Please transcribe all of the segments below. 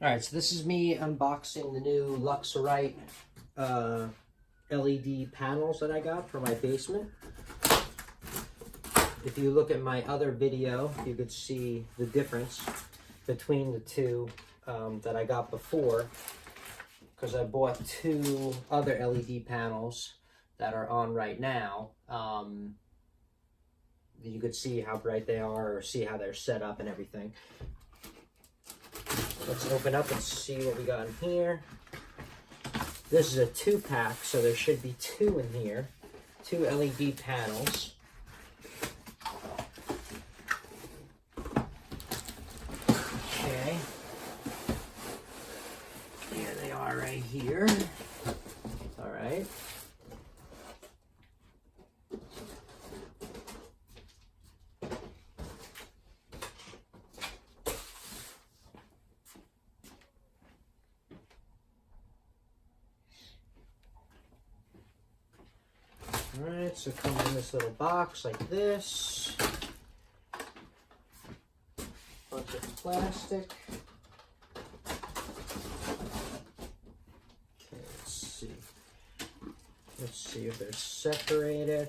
Alright, so this is me unboxing the new luxrite LED panels that I got for my basement. If you look at my other video, you could see the difference between the two that I got before, because I bought two other LED panels that are on right now. You could see how bright they are, or see how they're set up and everything. Let's open up and see what we got in here. This is a 2-pack, so there should be 2 in here. 2 LED panels. Okay. Here they are right here. All right. Alright, so it comes in this little box like this. Bunch of plastic. Okay, let's see. Let's see if they're separated.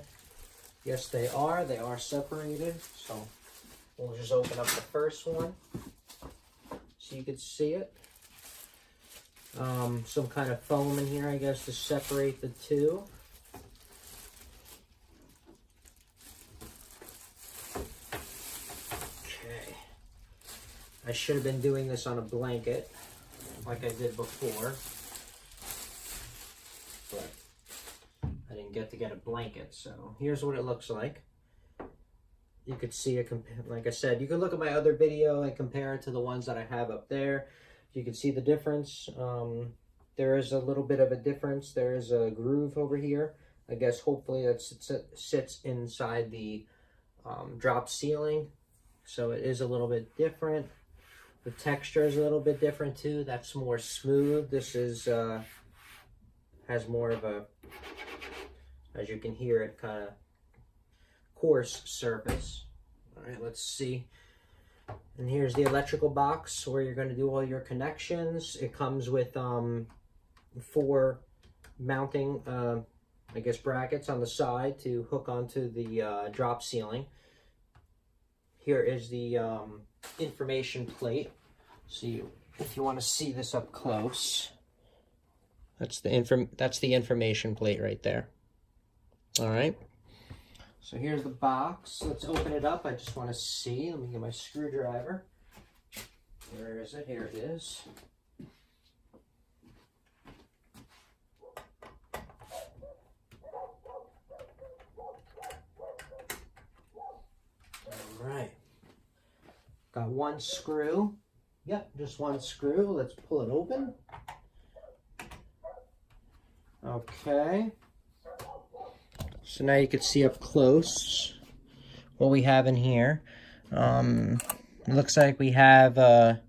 Yes, they are. They are separated. So we'll just open up the first one so you can see it. Some kind of foam in here, I guess, to separate the two. I should have been doing this on a blanket, like I did before, but I didn't get to get a blanket, so here's what it looks like. You could see it, like I said, you can look at my other video and compare it to the ones that I have up there. You can see the difference. There is a little bit of a difference. There is a groove over here. I guess hopefully that sits inside the drop ceiling, so it is a little bit different. The texture is a little bit different too. That's more smooth. This is has more of a, as you can hear it, kind of coarse surface. All right, let's see. And here's the electrical box where you're going to do all your connections. It comes with 4 mounting, I guess, brackets on the side to hook onto the drop ceiling. Here is the information plate. So if you want to see this up close, that's the information plate right there. All right. So here's the box. Let's open it up. I just want to see. Let me get my screwdriver. Where is it? Here it is. All right. Got 1 screw. Yep, just 1 screw. Let's pull it open. Okay. So now you can see up close what we have in here. It looks like we have a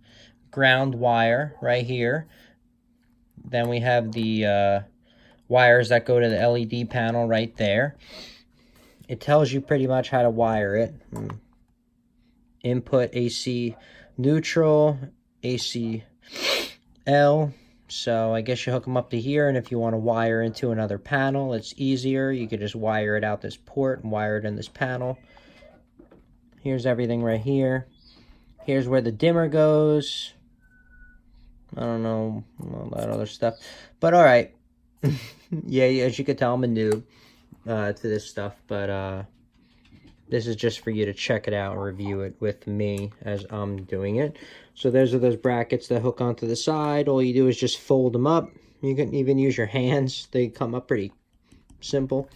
ground wire right here. Then we have the wires that go to the LED panel right there. It tells you pretty much how to wire it. Input AC neutral, AC L. So I guess you hook them up to here, and if you want to wire into another panel, it's easier. You could just wire it out this port and wire it in this panel. Here's everything right here. Here's where the dimmer goes. I don't know all that other stuff, but all right. Yeah, as you can tell, I'm a noob to this stuff, but this is just for you to check it out and review it with me as I'm doing it. So those are those brackets that hook onto the side. All you do is just fold them up. You can even use your hands. They come up pretty simple.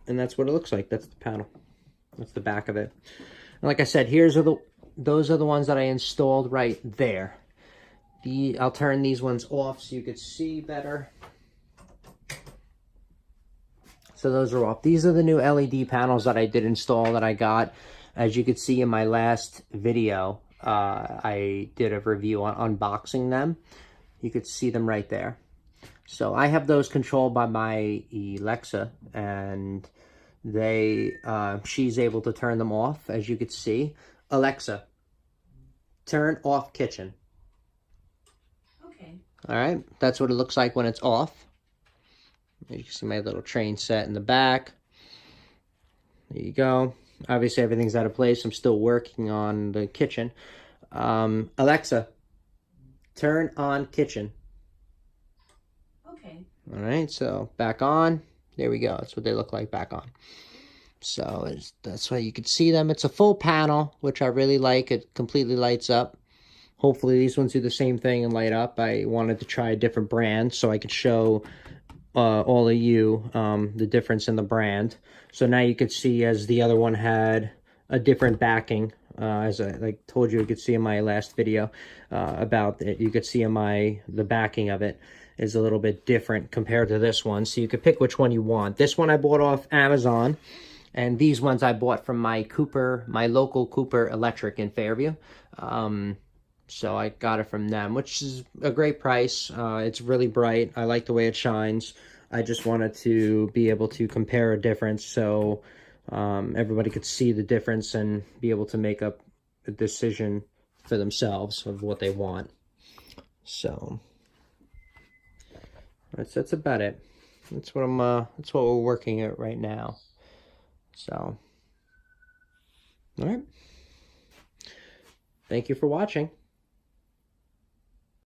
And that's what it looks like. That's the panel. That's the back of it. And like I said, those are the ones that I installed right there. I'll turn these ones off so you could see better. So those are off. These are the new LED panels that I did install that I got. As you could see in my last video, I did a review on unboxing them. You could see them right there. So I have those controlled by my Alexa, and she's able to turn them off, as you could see. Alexa, turn off kitchen. All right, that's what it looks like when it's off. You can see my little train set in the back. There you go. Obviously, everything's out of place. I'm still working on the kitchen. Alexa, turn on kitchen. Okay. All right, so back on. There we go. That's what they look like back on. So that's why you can see them. It's a full panel, which I really like. It completely lights up. Hopefully these ones do the same thing and light up. I wanted to try a different brand so I could show all of you the difference in the brand. So now you could see, as the other one had a different backing, as I like told you, you could see in my last video about it. You could see in the backing of it is a little bit different compared to this one. So you could pick which one you want. This one I bought off Amazon, and these ones I bought from my local Cooper Electric in Fairview. So I got it from them, which is a great price. It's really bright. I like the way it shines. I just wanted to be able to compare a difference so everybody could see the difference and be able to make up a decision for themselves of what they want. So that's about it. That's what that's what we're working at right now. So, all right. Thank you for watching.